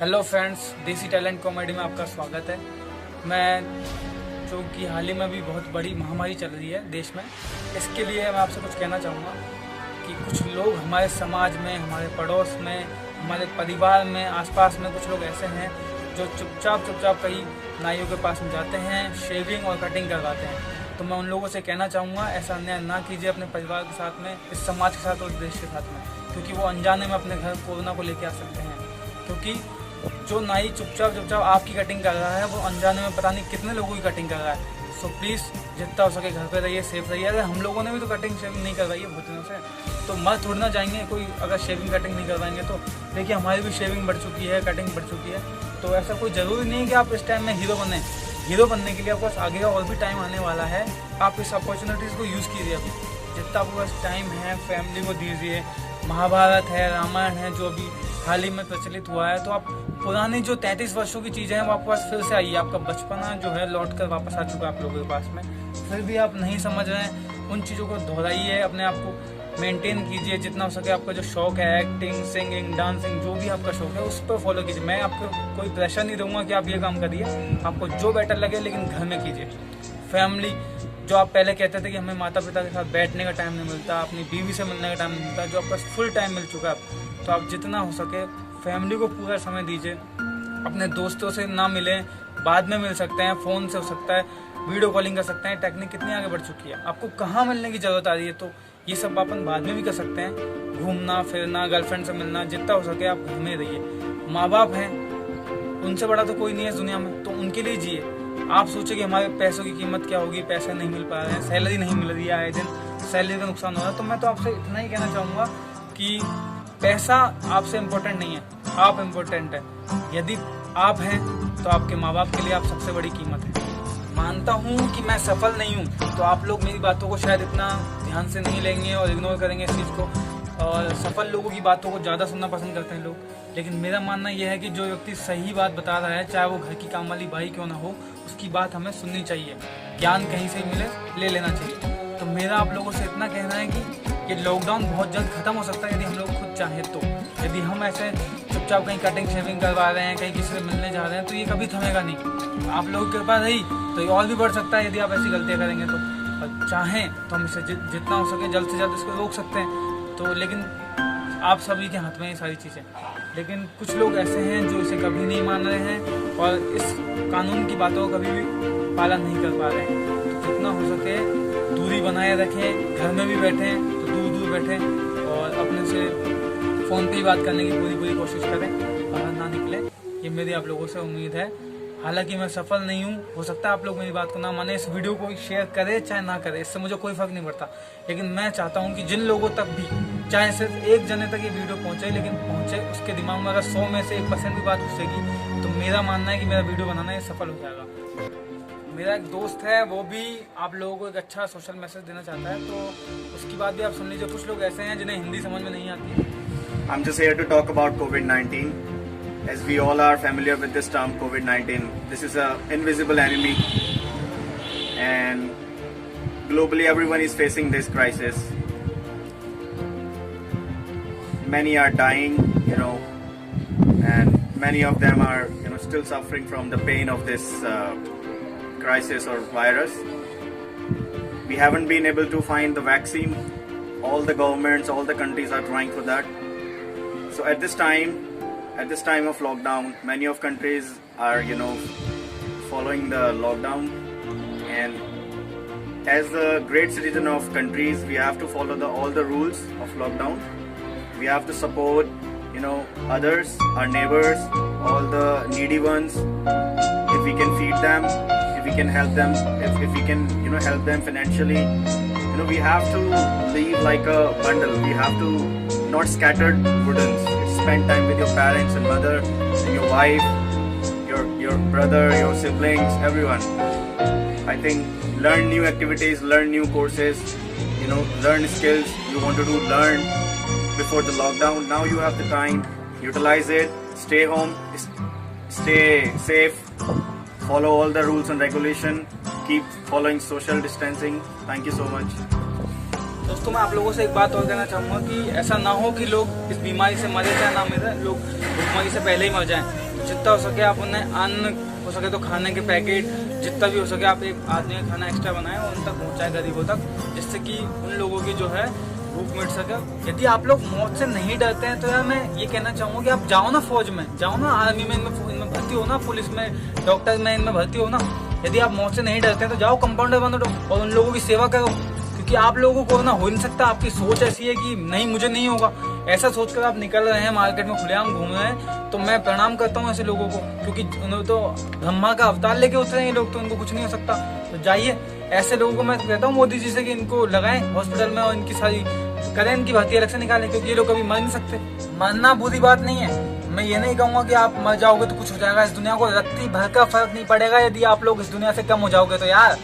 Hello friends, देसी talent comedy में आपका स्वागत है। मैं जो कि हाल ही में भी बहुत बड़ी महामारी चल रही है देश में, इसके लिए मैं आपसे कुछ कहना चाहूँगा कि कुछ लोग हमारे समाज में, हमारे पड़ोस में, हमारे परिवार में, आसपास में कुछ लोग ऐसे हैं जो चुपचाप कई नाइयों के पास में जाते हैं, शेविंग और कटिंग करवाते हैं। तो मैं उन लोगों से कहना चाहूँगा, ऐसा अन्याय ना कीजिए अपने परिवार के साथ में, इस समाज के साथ और देश के साथ में, क्योंकि वो अनजाने में अपने घर कोरोना को लेके आ सकते हैं। क्योंकि जो नाई चुपचाप आपकी कटिंग कर रहा है, वो अनजाने में पता नहीं कितने लोगों की कटिंग कर रहा है। सो प्लीज़ जितना हो सके घर पे रहिए, सेफ रहिए। अगर हम लोगों ने भी तो कटिंग शेविंग नहीं करवाई है बहुत दिनों से, तो मर थोड़ी ना जाएंगे कोई अगर शेविंग कटिंग नहीं करवाएंगे तो। देखिए हमारी भी शेविंग बढ़ चुकी है, कटिंग बढ़ चुकी है, तो ऐसा कोई ज़रूरी नहीं है कि आप इस टाइम में हीरो बने। हीरो बनने के लिए आपके पास आगे का और भी टाइम आने वाला है। आप इस अपॉर्चुनिटीज़ को यूज़ कीजिए। अभी जितना आपके पास टाइम है फैमिली को दीजिए। महाभारत है, रामायण है, जो अभी हाल ही में प्रचलित हुआ है, तो आप पुरानी जो 33 वर्षों की चीज़ें हैं वो आपके पास फिर से आई है। आपका बचपना जो है लौट कर वापस आ चुका है आप लोगों के पास में। फिर भी आप नहीं समझ रहे हैं, उन चीज़ों को दोहराइए, अपने आप को मेंटेन कीजिए जितना हो सके। आपका जो शौक है एक्टिंग, सिंगिंग, डांसिंग, जो भी आपका शौक है उस पर फॉलो कीजिए। मैं आपको कोई प्रेशर नहीं दूंगा कि आप ये काम करिए, आपको जो बेटर लगे, लेकिन घर में कीजिए। फैमिली जो आप पहले कहते थे कि हमें माता पिता के साथ बैठने का टाइम नहीं मिलता, अपनी बीवी से मिलने का टाइम नहीं मिलता, जो आपका फुल टाइम मिल चुका है, तो आप जितना हो सके फैमिली को पूरा समय दीजिए। अपने दोस्तों से ना मिलें, बाद में मिल सकते हैं, फ़ोन से हो सकता है, वीडियो कॉलिंग कर सकते हैं। टेक्निक कितनी आगे बढ़ चुकी है, आपको कहाँ मिलने की ज़रूरत आ रही है, तो ये सब अपन बाद में भी कर सकते हैं। घूमना फिरना, गर्लफ्रेंड से मिलना, जितना हो सके आप घर में रहिए। माँ बाप हैं, उनसे बड़ा तो कोई नहीं है इस दुनिया में, तो उनके लिए जिए। आप सोचिए कि हमारे पैसों की कीमत क्या होगी, पैसे नहीं मिल पा रहे हैं, सैलरी नहीं मिल रही है, आए दिन सैलरी का नुकसान हो रहा है। तो मैं तो आपसे इतना ही कहना चाहूँगा कि पैसा आपसे इम्पोर्टेंट नहीं है, आप इम्पोर्टेंट है। यदि आप हैं तो आपके माँ बाप के लिए आप सबसे बड़ी कीमत है। मानता हूँ कि मैं सफल नहीं हूँ, तो आप लोग मेरी बातों को शायद इतना ध्यान से नहीं लेंगे और इग्नोर करेंगे इस चीज़ को, और सफल लोगों की बातों को ज़्यादा सुनना पसंद करते हैं लोग। लेकिन मेरा मानना यह है कि जो व्यक्ति सही बात बता रहा है, चाहे वो घर की काम वाली बाई क्यों ना हो, उसकी बात हमें सुननी चाहिए। ज्ञान कहीं से मिले, ले लेना चाहिए। तो मेरा आप लोगों से इतना कहना है कि ये लॉकडाउन बहुत जल्द खत्म हो सकता है यदि हम लोग खुद चाहें तो। यदि हम ऐसे चुपचाप कहीं कटिंग शेविंग करवा रहे हैं, कहीं किसी से मिलने जा रहे हैं, तो ये कभी थमेगा नहीं। आप लोगों के पास रही तो ये और भी बढ़ सकता है यदि आप ऐसी गलतियाँ करेंगे तो। और चाहें तो हम इसे जितना हो सके जल्द से जल्द इसको रोक सकते हैं। तो लेकिन आप सभी के हाथ में ये सारी चीज़ें। लेकिन कुछ लोग ऐसे हैं जो इसे कभी नहीं मान रहे हैं और इस कानून की बातों को कभी भी पालन नहीं कर पा रहे हैं। तो जितना हो सके दूरी बनाए रखें। घर में भी बैठें तो दूर बैठें और अपने से फ़ोन पे ही बात करने की पूरी कोशिश करें, बाहर ना निकलें। ये मेरी आप लोगों से उम्मीद है। हालांकि मैं सफल नहीं हूँ, हो सकता है आप लोग मेरी बात को ना माने, इस वीडियो को शेयर करें चाहे ना करें, इससे मुझे कोई फर्क नहीं पड़ता। लेकिन मैं चाहता हूँ कि जिन लोगों तक भी, चाहे सिर्फ एक जने तक ये वीडियो पहुँचे, लेकिन पहुँचे, उसके दिमाग में अगर 100 में से 1% भी बात घुसेगी, तो मेरा मानना है कि मेरा वीडियो बनाना ये सफल हो जाएगा। मेरा एक दोस्त है, वो भी आप लोगों को एक अच्छा सोशल मैसेज देना चाहता है, तो उसकी बात भी आप सुन लीजिए। कुछ लोग ऐसे हैं जिन्हें हिंदी समझ में नहीं आती। I'm just here to talk about COVID-19. As we all are familiar with this term COVID-19, this is an invisible enemy, and globally everyone is facing this crisis. Many are dying, and many of them are, still suffering from the pain of this crisis or virus. We haven't been able to find the vaccine. All the governments, all the countries are trying for that. So at this time of lockdown, many of countries are, following the lockdown, and as a great citizen of countries, we have to follow all the rules of lockdown. We have to support, others, our neighbors, all the needy ones. If we can feed them, if we can help them, if we can, help them financially, we have to live like a bundle. We have to not scattered woodens. Spend time with your parents and mother and your wife, your brother, your siblings, everyone. I think learn new activities, learn new courses, learn skills you wanted to learn before the lockdown. Now you have the time, utilize it, stay home, stay safe, follow all the rules and regulation, keep following social distancing. Thank you so much. दोस्तों मैं आप लोगों से एक बात और कहना चाहूँगा कि ऐसा ना हो कि लोग इस बीमारी से मरे चाहे ना मरे, लोग बीमारी से पहले ही मर जाएं। जितना हो सके आप उन्हें अन्न, हो सके तो खाने के पैकेट, जितना भी हो सके आप एक आदमी का खाना एक्स्ट्रा बनाएं और उन तक पहुँचाएं गरीबों तक, जिससे कि उन लोगों की जो है भूख मिट सके। यदि आप लोग मौत से नहीं डरते हैं तो यार मैं ये कहना चाहूँगा कि आप जाओ ना फौज में, जाओ ना आर्मी में, इनमें भर्ती हो ना, पुलिस में, डॉक्टर में, इनमें भर्ती हो ना। यदि आप मौत से नहीं डरते हैं तो जाओ कंपाउंडर बनो और उन लोगों की सेवा करो, क्योंकि आप लोगों को ना हो नहीं सकता। आपकी सोच ऐसी है कि नहीं मुझे नहीं होगा, ऐसा सोचकर आप निकल रहे हैं मार्केट में खुलेआम घूम रहे हैं, तो मैं प्रणाम करता हूँ ऐसे लोगों को, क्योंकि उन्होंने तो ब्रह्मा का अवतार लेके उतरे हैं ये लोग, तो उनको कुछ नहीं हो सकता। तो जाइए, ऐसे लोगों को मैं कहता हूँ मोदी जी से कि इनको लगाएं हॉस्पिटल में और इनकी सारी करें, इनकी भर्ती अलग से निकालें, क्योंकि ये लोग कभी मर नहीं सकते। मरना बुरी बात नहीं है, मैं ये नहीं कहूँगा कि आप मर जाओगे तो कुछ हो जाएगा। इस दुनिया को रत्ती भर का फर्क नहीं पड़ेगा यदि आप लोग इस दुनिया से कम हो जाओगे तो। यार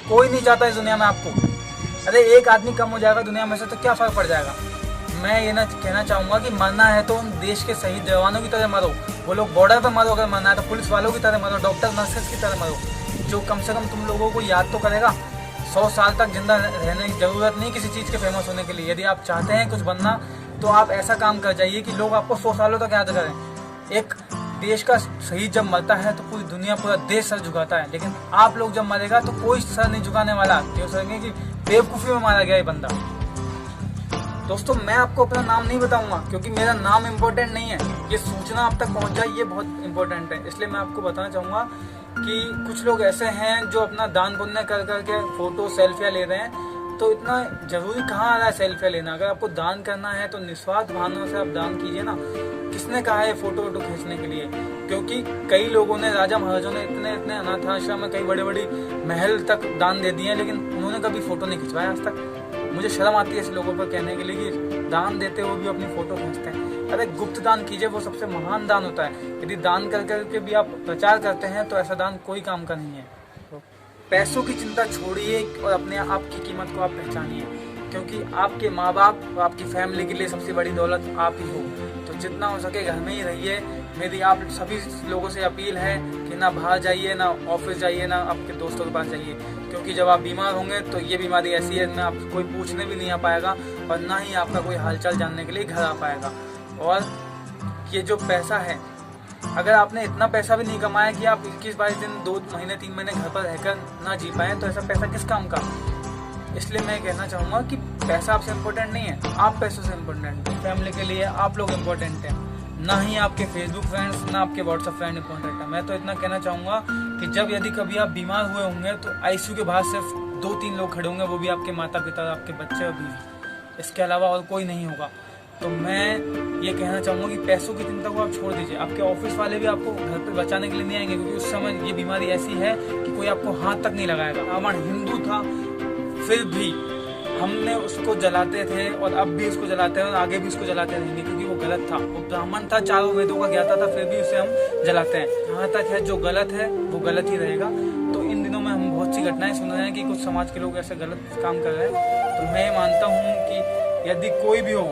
कोई नहीं चाहता इस दुनिया में आपको, अरे एक आदमी कम हो जाएगा दुनिया में से तो क्या फर्क पड़ जाएगा। मैं ये ना कहना चाहूँगा कि मरना है तो उन देश के शहीद जवानों की तरह मरो, वो लोग बॉर्डर पर मरो, अगर मरना है तो पुलिस वालों की तरह मरो, डॉक्टर नर्सेस की तरह मरो, जो कम से कम तुम लोगों को याद तो करेगा। 100 साल तक जिंदा रहने की जरूरत नहीं किसी चीज़ के फेमस होने के लिए। यदि आप चाहते हैं कुछ बनना तो आप ऐसा काम कर जाइए कि लोग आपको 100 सालों तक याद करें। एक देश का शहीद जब मरता है तो पूरी दुनिया, पूरा देश सर झुकाता है, लेकिन आप लोग जब मरेगा तो कोई सर नहीं झुकाने वाला, क्यों सर कि बेवकूफ़ी में मारा गया ये बंदा। दोस्तों मैं आपको अपना नाम नहीं बताऊंगा क्योंकि मेरा नाम इम्पोर्टेंट नहीं है, ये सूचना आप तक पहुंच जाए ये बहुत इंपॉर्टेंट है। इसलिए मैं आपको बताना चाहूँगा कि कुछ लोग ऐसे हैं जो अपना दान पुण्य कर करके फोटो सेल्फियाँ ले रहे हैं, तो इतना जरूरी कहाँ आ रहा है सेल्फियाँ लेना। अगर आपको दान करना है तो निस्वार्थ भावना से आप दान कीजिए ना। किसने कहा है फोटो वोटो खींचने के लिए? क्योंकि कई लोगों ने, राजा महाराजों ने इतने अनाथ आश्रम में कई बड़ी बड़ी महल तक दान दे दिए हैं, लेकिन उन्होंने कभी फोटो नहीं खिंचवाया आज तक। मुझे शर्म आती है ऐसे लोगों पर कहने के लिए कि दान देते हुए भी अपनी फोटो खींचते हैं। अरे गुप्त दान कीजिए, वो सबसे महान दान होता है। यदि दान कर करके भी आप प्रचार करते हैं तो ऐसा दान कोई काम का नहीं है। पैसों की चिंता छोड़िए और अपने आप की कीमत को आप पहचानिए, क्योंकि आपके माँ बाप और आपकी फैमिली के लिए सबसे बड़ी दौलत आप ही हो। तो जितना हो सके घर में ही रहिए। मेरी आप सभी लोगों से अपील है कि ना बाहर जाइए, ना ऑफिस जाइए, ना आपके दोस्तों के पास जाइए, क्योंकि जब आप बीमार होंगे तो ये बीमारी ऐसी है ना, आप कोई पूछने भी नहीं आ पाएगा और ना ही आपका कोई हालचाल जानने के लिए घर आ पाएगा। और ये जो पैसा है, अगर आपने इतना पैसा भी नहीं कमाया कि आप 21-22 दिन, 2 महीने 3 महीने घर पर रहकर ना जी पाए, तो ऐसा पैसा किस काम का? इसलिए मैं कहना चाहूँगा कि पैसा आपसे इम्पोर्टेंट नहीं है, आप पैसों से इम्पोर्टेंट है। फैमिली के लिए आप लोग इम्पोर्टेंट हैं, ना ही आपके फेसबुक फ्रेंड्स, ना आपके व्हाट्सएप फ्रेंड इम्पोर्टेंट है। मैं तो इतना कहना चाहूँगा कि जब यदि कभी आप बीमार हुए होंगे तो आईसीयू के बाहर सिर्फ 2-3 लोग खड़े होंगे, वो भी आपके माता पिता, आपके बच्चे और बीवी, इसके अलावा और कोई नहीं होगा। तो मैं ये कहना चाहूँगा कि पैसों की चिंता को आप छोड़ दीजिए। आपके ऑफिस वाले भी आपको घर पे बचाने के लिए नहीं आएंगे, क्योंकि उस समय ये बीमारी ऐसी है कि कोई आपको हाथ तक नहीं लगाएगा। रावण हिंदू था, फिर भी हमने उसको जलाते थे और अब भी उसको जलाते हैं और आगे भी उसको जलाते रहेंगे, क्योंकि वो गलत था। वो ब्राह्मण था, 4 वेदों का ज्ञाता था, फिर भी उसे हम जलाते हैं। जहाँ तक है जो गलत है वो गलत ही रहेगा। तो इन दिनों में हम बहुत सी घटनाएं सुन रहे हैं कि कुछ समाज के लोग ऐसे गलत काम कर रहे हैं। तो मैं ये मानता हूँ कि यदि कोई भी हो,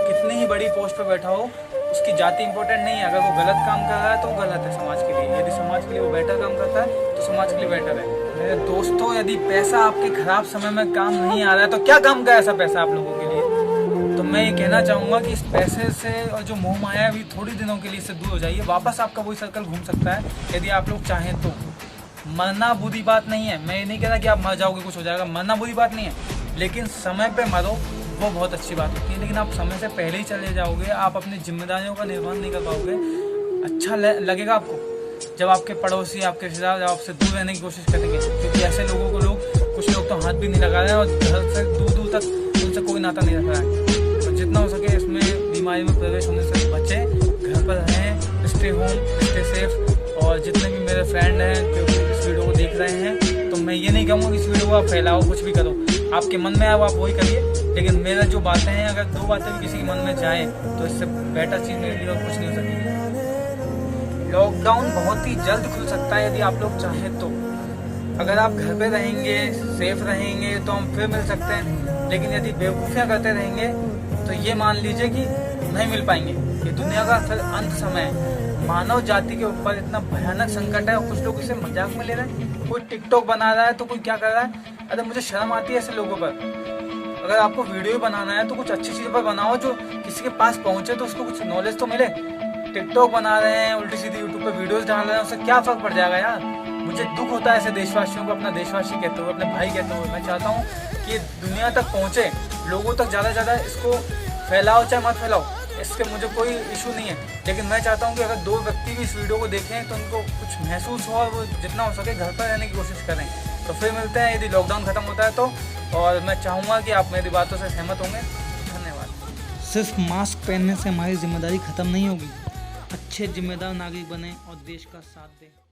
कितनी ही बड़ी पोस्ट पर बैठा हो, उसकी जाति इंपॉर्टेंट नहीं है। अगर वो गलत काम कर रहा है तो वो गलत है समाज के लिए। यदि समाज के लिए वो बेटर काम करता है तो समाज के लिए बेटर है। मेरे दोस्तों, यदि पैसा आपके खराब समय में काम नहीं आ रहा है तो क्या काम का ऐसा पैसा आप लोगों के लिए? तो मैं ये कहना चाहूँगा कि इस पैसे से और जो मोह माया है, थोड़ी दिनों के लिए इससे दूर हो जाइए। वापस आपका वही सर्कल घूम सकता है यदि आप लोग चाहें तो। मरना बुरी बात नहीं है, मैं ये नहीं कह रहा कि आप मर जाओगे कुछ हो जाएगा, मरना बुरी बात नहीं है, लेकिन समय पे मरो वो बहुत अच्छी बात होती है। लेकिन आप समय से पहले ही चले जाओगे, आप अपनी जिम्मेदारियों का निर्वहन नहीं कर पाओगे। अच्छा लगेगा आपको जब आपके पड़ोसी, आपके रिश्तेदार आपसे दूर रहने की कोशिश करेंगे, क्योंकि ऐसे लोगों को कुछ लोग तो हाथ भी नहीं लगा रहे हैं और घर से दूर दूर तक उनसे कोई नाता नहीं रख रहा है। तो जितना हो सके इसमें बीमारी में प्रवेश होने से बचें, घर पर रहें, स्टे होम, स्टे सेफ। और जितने भी मेरे फ्रेंड हैं जो इस वीडियो को देख रहे हैं, तो मैं ये नहीं कहूँगा कि इस वीडियो को आप फैलाओ, कुछ भी करो, आपके मन में आए आप वही करिए। लेकिन मेरा जो बातें हैं, अगर 2 बातें भी किसी के मन में जाए तो इससे बेटर चीज़ मेरे लिए और कुछ नहीं हो सकेगी। लॉकडाउन बहुत ही जल्द खुल सकता है यदि आप लोग चाहें तो। अगर आप घर पे रहेंगे, सेफ रहेंगे तो हम फिर मिल सकते हैं, लेकिन यदि बेवकूफ़ियाँ करते रहेंगे तो ये मान लीजिए कि नहीं मिल पाएंगे। ये दुनिया का फिर अंत समय है। मानव जाति के ऊपर इतना भयानक संकट है और कुछ लोग इसे मजाक में ले रहे हैं। कोई टिकटॉक बना रहा है तो कोई क्या कर रहा है। अरे मुझे शर्म आती है ऐसे लोगों पर। अगर आपको वीडियो बनाना है तो कुछ अच्छी चीज़ पर बनाओ जो किसी के पास पहुंचे तो उसको कुछ नॉलेज तो मिले। टिकटॉक बना रहे हैं, उल्टी सीधी यूट्यूब पे वीडियोस डाल रहे हैं, उससे क्या फर्क पड़ जाएगा यार। मुझे दुख होता है ऐसे देशवासियों को अपना देशवासी कहते हुए, अपने भाई कहते हुए। मैं चाहता हूँ कि ये दुनिया तक पहुँचे, लोगों तक ज़्यादा से ज़्यादा इसको फैलाओ चाहे मत फैलाओ, इसके मुझे कोई इशू नहीं है। लेकिन मैं चाहता हूँ कि अगर 2 व्यक्ति भी इस वीडियो को देखें तो उनको कुछ महसूस हो और वो जितना हो सके घर पर रहने की कोशिश करें। तो फिर मिलते हैं यदि लॉकडाउन ख़त्म होता है तो, और मैं चाहूँगा कि आप मेरी बातों से सहमत होंगे। धन्यवाद। सिर्फ मास्क पहनने से हमारी जिम्मेदारी ख़त्म नहीं होगी। अच्छे जिम्मेदार नागरिक बने और देश का साथ दें।